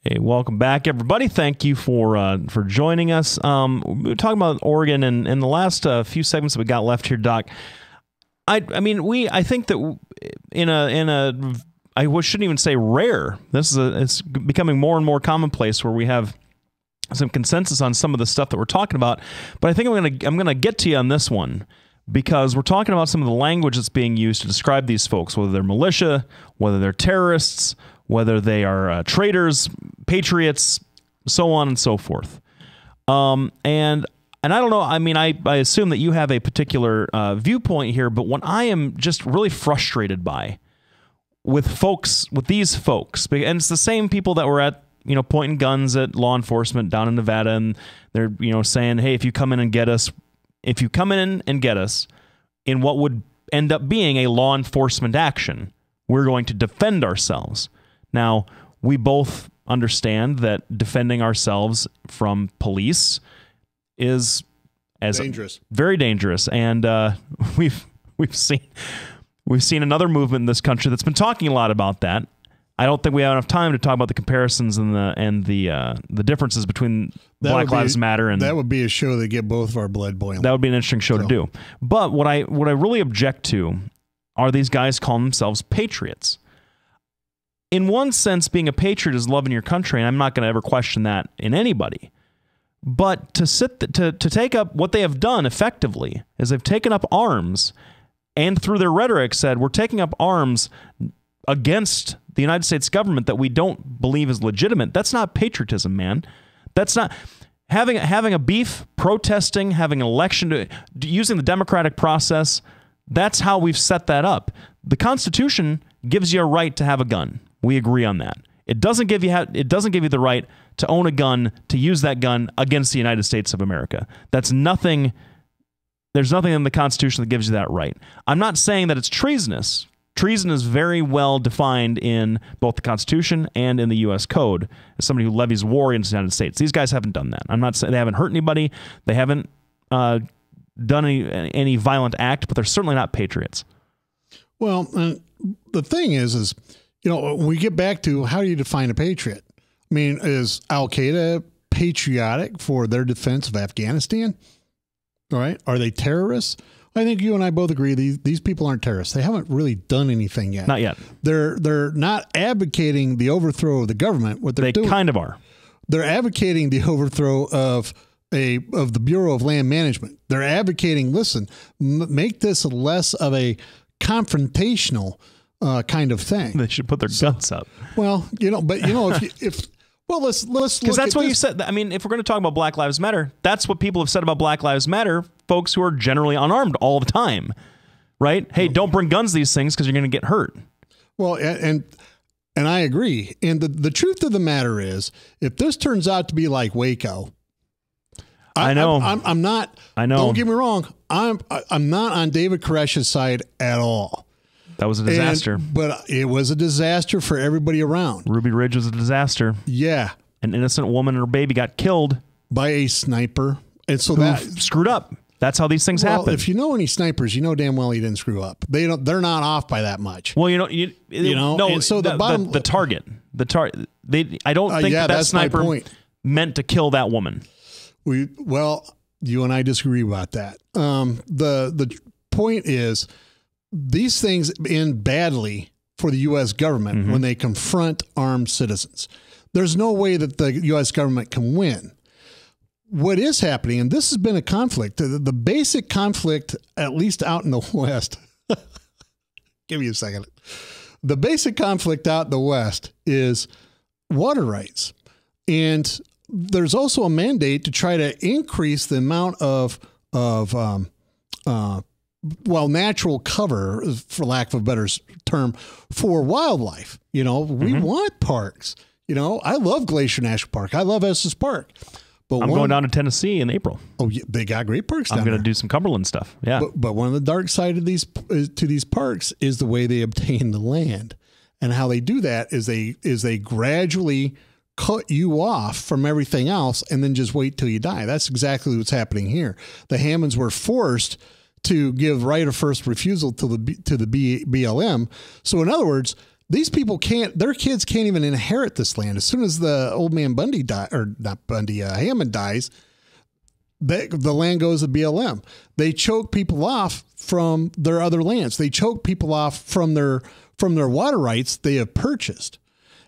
Hey, welcome back, everybody. Thank you for joining us. We were talking about Oregon, and in the last few segments that we got left here, Doc. I think that I shouldn't even say rare. It's becoming more and more commonplace where we have some consensus on some of the stuff that we're talking about. But I think I'm gonna get to you on this one, because we're talking about some of the language that's being used to describe these folks, whether they're militia, whether they're terrorists, whether they are traitors, patriots, so on and so forth. And I don't know, I mean, I assume that you have a particular viewpoint here, but what I am just really frustrated by with these folks, and it's the same people that were at, pointing guns at law enforcement down in Nevada, and they're, saying, hey, if you come in and get us in what would end up being a law enforcement action, we're going to defend ourselves. Now, we both understand that defending ourselves from police is dangerous, very dangerous, and we've seen another movement in this country that's been talking a lot about that. I don't think we have enough time to talk about the comparisons and the differences between Black Lives Matter, and that would be a show that get both of our blood boiling. That would be an interesting show to do. But what I really object to are these guys calling themselves patriots. In one sense, being a patriot is loving your country, and I'm not going to ever question that in anybody. But to take up what they have done effectively is they've taken up arms, and through their rhetoric said, we're taking up arms against the United States government that we don't believe is legitimate. That's not patriotism, man. That's not having a beef, protesting, having an election, using the democratic process. That's how we've set that up. The Constitution gives you a right to have a gun. We agree on that. It doesn't give you the right to own a gun, to use that gun against the United States of America. That's nothing. There's nothing in the Constitution that gives you that right. I'm not saying that it's treasonous. Treason is very well defined in both the Constitution and in the U.S. Code as somebody who levies war against the United States. These guys haven't done that. I'm not saying they haven't hurt anybody. They haven't done any violent act, but they're certainly not patriots. Well, the thing is, when we get back to how do you define a patriot? I mean, is Al-Qaeda patriotic for their defense of Afghanistan? All right. Are they terrorists? I think you and I both agree these people aren't terrorists. They haven't really done anything yet. Not yet. They're not advocating the overthrow of the government. What they're doing, kind of are. They're advocating the overthrow of the Bureau of Land Management. They're advocating, listen, make this less of a confrontational kind of thing. They should put their guns up. Well, well, let's because that's what you said. I mean, if we're going to talk about Black Lives Matter, that's what people have said about Black Lives Matter. Folks who are generally unarmed all the time, right? Hey, don't bring guns to these things because you're going to get hurt. Well, and I agree. And the truth of the matter is, if this turns out to be like Waco, I'm not. I know. Don't get me wrong. I'm not on David Koresh's side at all. That was a disaster. But it was a disaster for everybody around. Ruby Ridge was a disaster. Yeah. An innocent woman and her baby got killed by a sniper. And so that screwed up. That's how these things happen. If you know any snipers, you know damn well he didn't screw up. They're not off by that much. Well, no. And so the target. I don't think that sniper meant to kill that woman. Well, you and I disagree about that. The point is, these things end badly for the U.S. government when they confront armed citizens. There's no way that the U.S. government can win. What is happening, and this has been a conflict, the basic conflict, at least out in the West, give me a second. The basic conflict out in the West is water rights. And there's also a mandate to try to increase the amount of natural cover, for lack of a better term, for wildlife. We want parks. I love Glacier National Park. I love Estes Park. But I'm going down to Tennessee in April. Oh, yeah, they got great parks down there. I'm going to do some Cumberland stuff. Yeah. But one of the dark side of these parks is the way they obtain the land. And how they do that is they gradually cut you off from everything else and then just wait till you die. That's exactly what's happening here. The Hammonds were forced to give right of first refusal to the BLM. So in other words, These people their kids can't even inherit this land. As soon as the old man Hammond dies, the land goes to BLM. They choke people off from their other lands. They choke people off from their water rights they have purchased.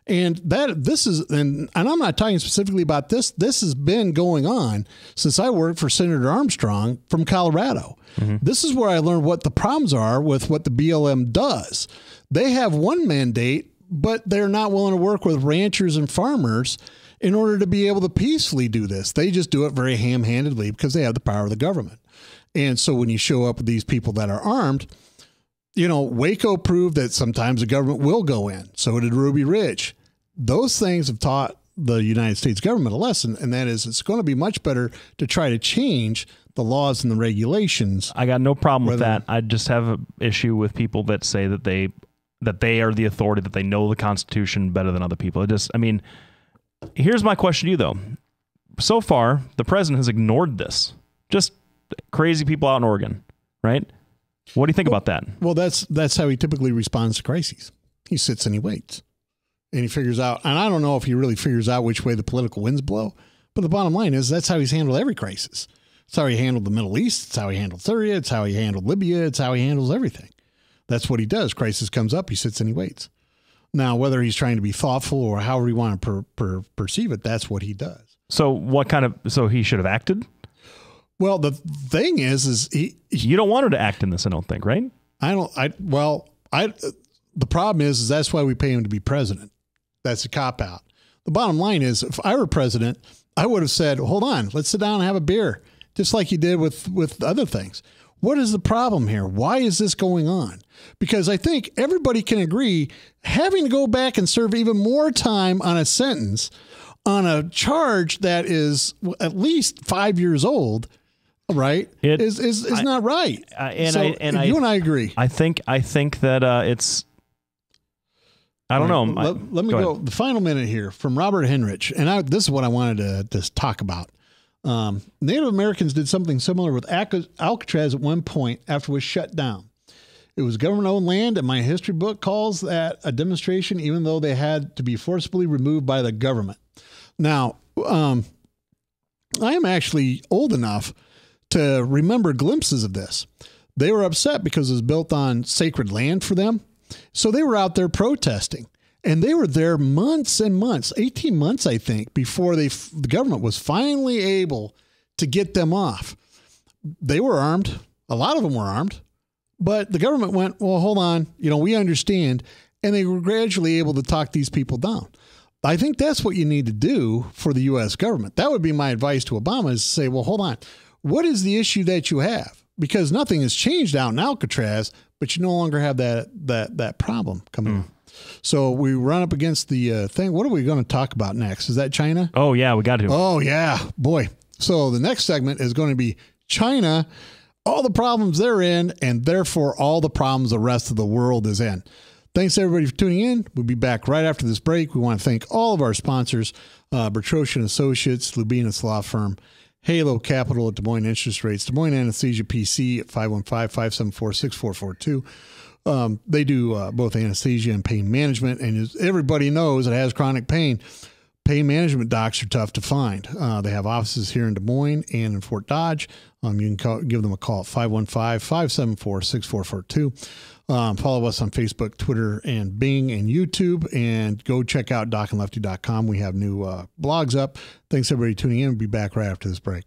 And and I'm not talking specifically about this. This has been going on since I worked for Senator Armstrong from Colorado. Mm-hmm. This is where I learned what the problems are with what the BLM does. They have one mandate, but they're not willing to work with ranchers and farmers in order to be able to peacefully do this. They just do it very ham-handedly because they have the power of the government. And so when you show up with these people that are armed, Waco proved that sometimes the government will go in. So did Ruby Ridge. Those things have taught the United States government a lesson, and that is it's going to be much better to try to change the laws and the regulations. I got no problem with that. I just have an issue with people that say that they are the authority, that they know the Constitution better than other people. Here's my question to you, though. So far, the president has ignored this. Just crazy people out in Oregon, right? What do you think about that? Well, that's how he typically responds to crises. He sits and he waits. And he figures out, and I don't know if he really figures out which way the political winds blow, but the bottom line is that's how he's handled every crisis. It's how he handled the Middle East. It's how he handled Syria. It's how he handled Libya. It's how he handles everything. That's what he does. Crisis comes up, he sits and he waits. Now, whether he's trying to be thoughtful or however you want to perceive it, that's what he does. So so he should have acted? Well, the thing is you don't want him to act in this, I don't think, right? The problem is that's why we pay him to be president. That's a cop-out. The bottom line is, if I were president, I would have said, hold on, let's sit down and have a beer, just like you did with other things. What is the problem here? Why is this going on? Because I think everybody can agree having to go back and serve even more time on a sentence on a charge that is at least 5 years old, right, is not right. You and I agree. I think that it's... I don't know. Let me go. The final minute here from Robert Henrich. And this is what I wanted to talk about. Native Americans did something similar with Alcatraz at one point after it was shut down. It was government-owned land, and my history book calls that a demonstration, even though they had to be forcibly removed by the government. Now, I am actually old enough to remember glimpses of this. They were upset because it was built on sacred land for them. So they were out there protesting, and they were there months and months, 18 months, I think, before the government was finally able to get them off. They were armed. A lot of them were armed, but the government went, well, hold on. We understand. And they were gradually able to talk these people down. I think that's what you need to do for the U.S. government. That would be my advice to Obama, is to say, well, hold on. What is the issue that you have? Because nothing has changed out in Alcatraz, but you no longer have that problem coming up. So we run up against the thing. What are we going to talk about next? Is that China? Oh, yeah, we got to. Oh, yeah, boy. So the next segment is going to be China, all the problems they're in, and therefore all the problems the rest of the world is in. Thanks, everybody, for tuning in. We'll be back right after this break. We want to thank all of our sponsors, Bertrosian Associates, Lubinas Law Firm, Halo Capital at Des Moines Interest Rates, Des Moines Anesthesia PC at 515-574-6442. They do both anesthesia and pain management. And as everybody knows that has chronic pain, pain management docs are tough to find. They have offices here in Des Moines and in Fort Dodge. You can give them a call at 515-574-6442. Follow us on Facebook, Twitter, and Bing and YouTube, and go check out docandlefty.com. We have new blogs up. Thanks, everybody, tuning in. We'll be back right after this break.